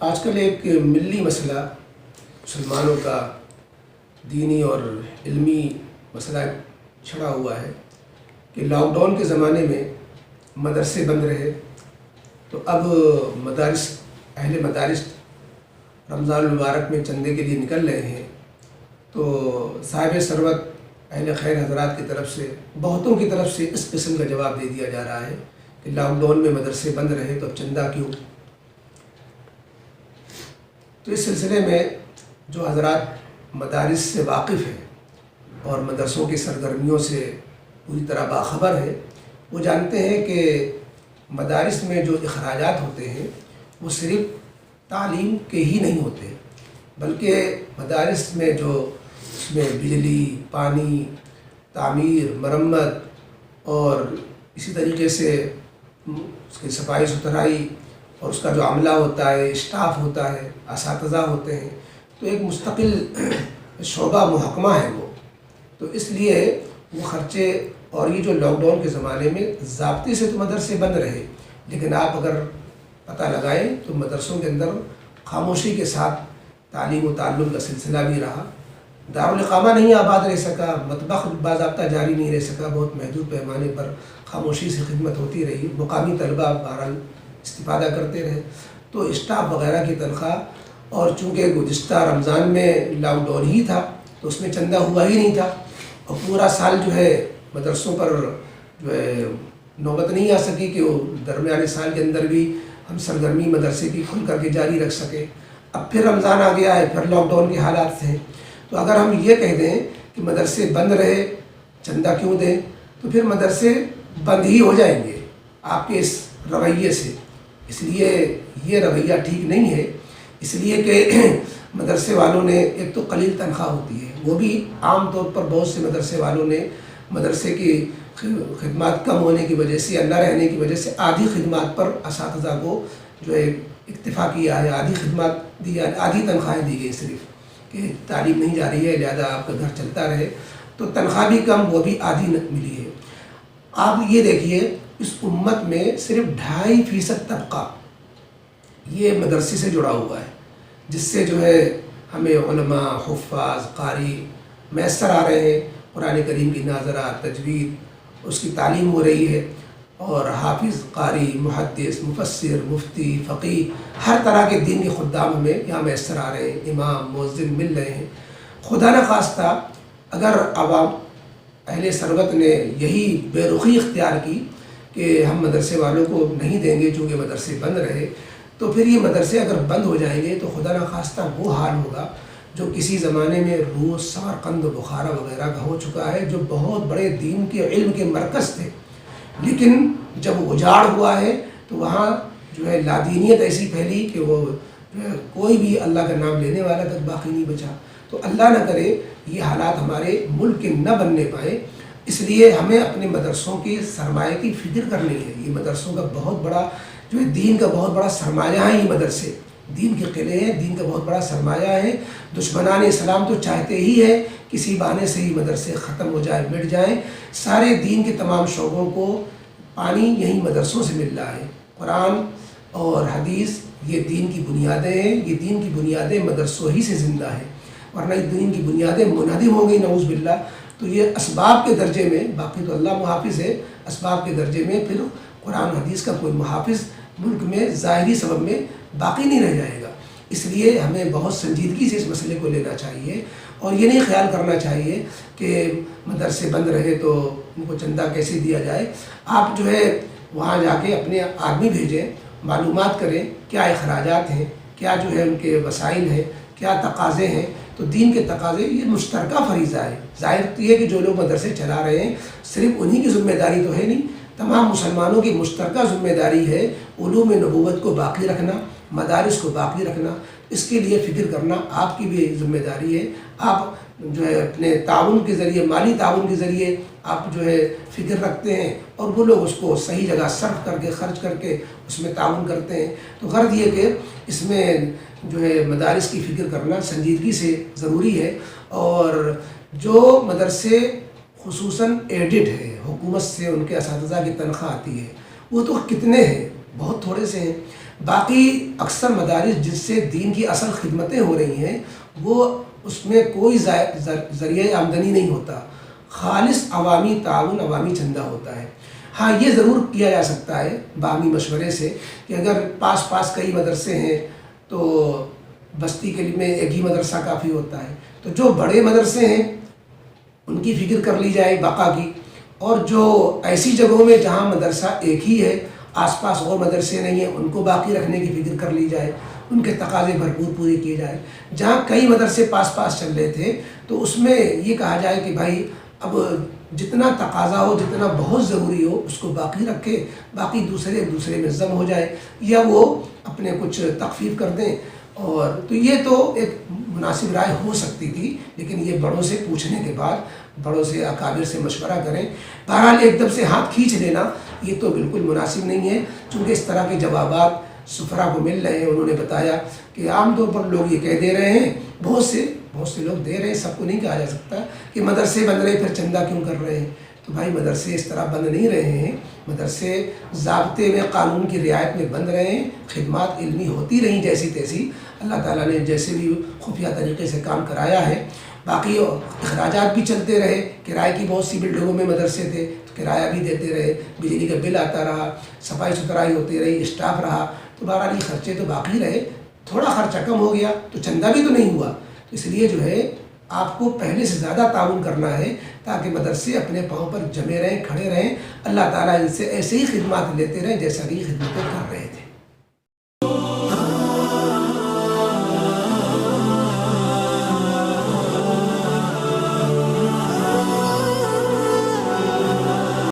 آج کل ایک ملی مسئلہ مسلمانوں کا دینی اور علمی مسئلہ چھڑا ہوا ہے کہ لاک ڈاؤن کے زمانے میں مدرسے بند رہے تو اب اہل مدارس رمضان المبارک میں چندے کے لیے نکل رہے ہیں، تو صاحب ثروت اہل خیر حضرات کی طرف سے بہتوں کی طرف سے اس قسم کا جواب دے دیا جا رہا ہے کہ لاک ڈاؤن میں مدرسے بند رہے تو اب چندہ کیوں؟ تو اس سلسلے میں جو حضرات مدارس سے واقف ہیں اور مدرسوں کی سرگرمیوں سے پوری طرح باخبر ہیں، وہ جانتے ہیں کہ مدارس میں جو اخراجات ہوتے ہیں وہ صرف تعلیم کے ہی نہیں ہوتے، بلکہ مدارس میں جو اس میں بجلی، پانی، تعمیر، مرمت اور اسی طریقے سے اس کی صفائی ستھرائی اور اس کا جو عملہ ہوتا ہے، اسٹاف ہوتا ہے، اساتذہ ہوتے ہیں، تو ایک مستقل شعبہ محکمہ ہے وہ۔ تو اس لیے وہ خرچے اور یہ جو لاک ڈاؤن کے زمانے میں ضابطے سے تو مدرسے بند رہے، لیکن آپ اگر پتہ لگائیں تو مدرسوں کے اندر خاموشی کے ساتھ تعلیم و تعلم کا سلسلہ بھی رہا۔ دارالاقامہ نہیں آباد رہ سکا، مطبخ باضابطہ جاری نہیں رہ سکا، بہت محدود پیمانے پر خاموشی سے خدمت ہوتی رہی، مقامی طلبہ بہرحال استفادہ کرتے رہے۔ تو اسٹاف وغیرہ کی تنخواہ، اور چونکہ گزشتہ رمضان میں لاک ڈاؤن ہی تھا تو اس میں چندہ ہوا ہی نہیں تھا، اور پورا سال جو ہے مدرسوں پر جو ہے نوبت نہیں آ سکی کہ وہ درمیانے سال کے اندر بھی ہم سرگرمی مدرسے کی کھل کر کے جاری رکھ سکیں۔ اب پھر رمضان آ گیا ہے، پھر لاک ڈاؤن کے حالات تھے، تو اگر ہم یہ کہہ دیں کہ مدرسے بند رہے چندہ کیوں دیں، تو پھر مدرسے بند ہی ہو جائیں گے آپ کے اس رویے سے۔ اس لیے یہ رویہ ٹھیک نہیں ہے، اس لیے کہ مدرسے والوں نے ایک تو قلیل تنخواہ ہوتی ہے، وہ بھی عام طور پر بہت سے مدرسے والوں نے مدرسے کی خدمات کم ہونے کی وجہ سے یا نہ رہنے کی وجہ سے آدھی خدمات پر اساتذہ کو جو ہے اکتفا کیا ہے، آدھی خدمات دی، آدھی تنخواہیں دی گئی صرف کہ تعلیم نہیں جا رہی ہے لہذا آپ کا گھر چلتا رہے، تو تنخواہ بھی کم، وہ بھی آدھی ملی ہے۔ آپ یہ دیکھیے اس امت میں صرف 2.5% طبقہ یہ مدرسے سے جڑا ہوا ہے، جس سے جو ہے ہمیں علماء، حفاظ، قاری میسر آ رہے ہیں، قرآن کریم کی ناظرات، تجوید اس کی تعلیم ہو رہی ہے، اور حافظ، قاری، محدث، مفسر، مفتی، فقیہ، ہر طرح کے دین کے خدام ہمیں یہاں میسر آ رہے ہیں، امام، مؤذن مل رہے ہیں۔ خدا نخواستہ اگر عوام اہل ثروت نے یہی بے رخی اختیار کی کہ ہم مدرسے والوں کو نہیں دیں گے چونکہ مدرسے بند رہے، تو پھر یہ مدرسے اگر بند ہو جائیں گے تو خدا نخواستہ وہ حال ہوگا جو کسی زمانے میں روس، سمرقند، بخارا وغیرہ کا ہو چکا ہے، جو بہت بڑے دین کے علم کے مرکز تھے، لیکن جب اجاڑ ہوا ہے تو وہاں جو ہے لادینیت ایسی پھیلی کہ وہ کوئی بھی اللہ کا نام لینے والا تک باقی نہیں بچا۔ تو اللہ نہ کرے یہ حالات ہمارے ملک کے نہ بننے پائے، اس لیے ہمیں اپنے مدرسوں کی سرمایہ کی فکر کرنی ہے۔ یہ مدرسوں کا بہت بڑا جو ہے دین کا بہت بڑا سرمایہ ہے، یہ مدرسے دین کے قلعے ہیں، دین کا بہت بڑا سرمایہ ہے۔ دشمنان اسلام تو چاہتے ہی ہے کسی بہانے سے ہی مدرسے ختم ہو جائے، مٹ جائیں۔ سارے دین کے تمام شعبوں کو پانی یہی مدرسوں سے مل رہا ہے۔ قرآن اور حدیث یہ دین کی بنیادیں ہیں، یہ دین کی بنیادیں مدرسوں ہی سے زندہ ہیں، ورنہ دین کی بنیادیں منہدم ہو گئی نعوذ باللہ۔ تو یہ اسباب کے درجے میں، باقی تو اللہ محافظ ہے، اسباب کے درجے میں پھر قرآن حدیث کا کوئی محافظ ملک میں ظاہری سبب میں باقی نہیں رہ جائے گا۔ اس لیے ہمیں بہت سنجیدگی سے اس مسئلے کو لینا چاہیے، اور یہ نہیں خیال کرنا چاہیے کہ مدرسے بند رہے تو ان کو چندہ کیسے دیا جائے۔ آپ جو ہے وہاں جا کے اپنے آدمی بھیجیں، معلومات کریں کیا اخراجات ہیں، کیا جو ہے ان کے وسائل ہیں، کیا تقاضے ہیں۔ تو دین کے تقاضے یہ مشترکہ فریضہ ہے۔ ظاہر یہ ہے کہ جو لوگ مدرسے چلا رہے ہیں صرف انہی کی ذمہ داری تو ہے نہیں، تمام مسلمانوں کی مشترکہ ذمہ داری ہے علوم نبوت کو باقی رکھنا، مدارس کو باقی رکھنا۔ اس کے لیے فکر کرنا آپ کی بھی ذمہ داری ہے۔ آپ جو ہے اپنے تعاون کے ذریعے، مالی تعاون کے ذریعے آپ جو ہے فکر رکھتے ہیں، اور وہ لوگ اس کو صحیح جگہ صرف کر کے، خرچ کر کے اس میں تعاون کرتے ہیں۔ تو غرض یہ کہ اس میں جو ہے مدارس کی فکر کرنا سنجیدگی سے ضروری ہے، اور جو مدرسے خصوصاً ایڈڈ ہے، حکومت سے ان کے اساتذہ کی تنخواہ آتی ہے، وہ تو کتنے ہیں، بہت تھوڑے سے ہیں۔ باقی اکثر مدارس جس سے دین کی اصل خدمتیں ہو رہی ہیں وہ اس میں کوئی ذریعہ آمدنی نہیں ہوتا، خالص عوامی تعاون، عوامی چندہ ہوتا ہے۔ ہاں یہ ضرور کیا جا سکتا ہے باہمی مشورے سے کہ اگر پاس پاس کئی مدرسے ہیں تو بستی کے لیے میں ایک ہی مدرسہ کافی ہوتا ہے، تو جو بڑے مدرسے ہیں ان کی فکر کر لی جائے بقا کی، اور جو ایسی جگہوں میں جہاں مدرسہ ایک ہی ہے، آس پاس اور مدرسے نہیں ہیں، ان کو باقی رکھنے کی فکر کر لی جائے، ان کے تقاضے بھرپور پورے کیے جائے۔ جہاں کئی مدرسے پاس پاس چل رہے تھے تو اس میں یہ کہا جائے کہ بھائی اب جتنا تقاضا ہو، جتنا بہت ضروری ہو اس کو باقی رکھے، باقی دوسرے ایک دوسرے میں ضم ہو جائے یا وہ اپنے کچھ تخفیف کر دیں۔ اور تو یہ تو ایک مناسب رائے ہو سکتی تھی، لیکن یہ بڑوں سے پوچھنے کے بعد، بڑوں سے اکابر سے مشورہ کریں۔ بہرحال ایک دم سے ہاتھ کھینچ لینا یہ تو بالکل مناسب نہیں ہے، چونکہ اس طرح کے جوابات سفرا کو مل رہے ہیں۔ انہوں نے بتایا کہ عام طور پر لوگ یہ کہہ دے رہے ہیں، بہت سے لوگ دے رہے ہیں، سب کو نہیں کہا جا سکتا کہ مدرسے بن رہے پھر چندہ کیوں کر رہے ہیں۔ تو بھائی مدرسے اس طرح بند نہیں رہے ہیں، مدرسے ضابطے میں، قانون کی رعایت میں بند رہے ہیں، خدمات علمی ہوتی رہیں جیسی تیسی، اللہ تعالیٰ نے جیسے بھی خفیہ طریقے سے کام کرایا ہے۔ باقی اخراجات بھی چلتے رہے، کرائے کی بہت سی بلڈنگوں میں مدرسے تھے، کرایہ بھی دیتے رہے، بجلی کا بل آتا رہا، صفائی ستھرائی ہوتی رہی، اسٹاف رہا، تو بہرحال یہ خرچے تو باقی رہے۔ تھوڑا خرچہ کم ہو گیا تو چندہ بھی تو نہیں ہوا، تو اس لیے جو ہے آپ کو پہلے سے زیادہ تعاون کرنا ہے تاکہ مدرسے اپنے پاؤں پر جمے رہیں، کھڑے رہیں، اللہ تعالیٰ ان سے ایسے ہی خدمات لیتے رہیں جیسا کہ یہ خدمتیں کر رہے تھے۔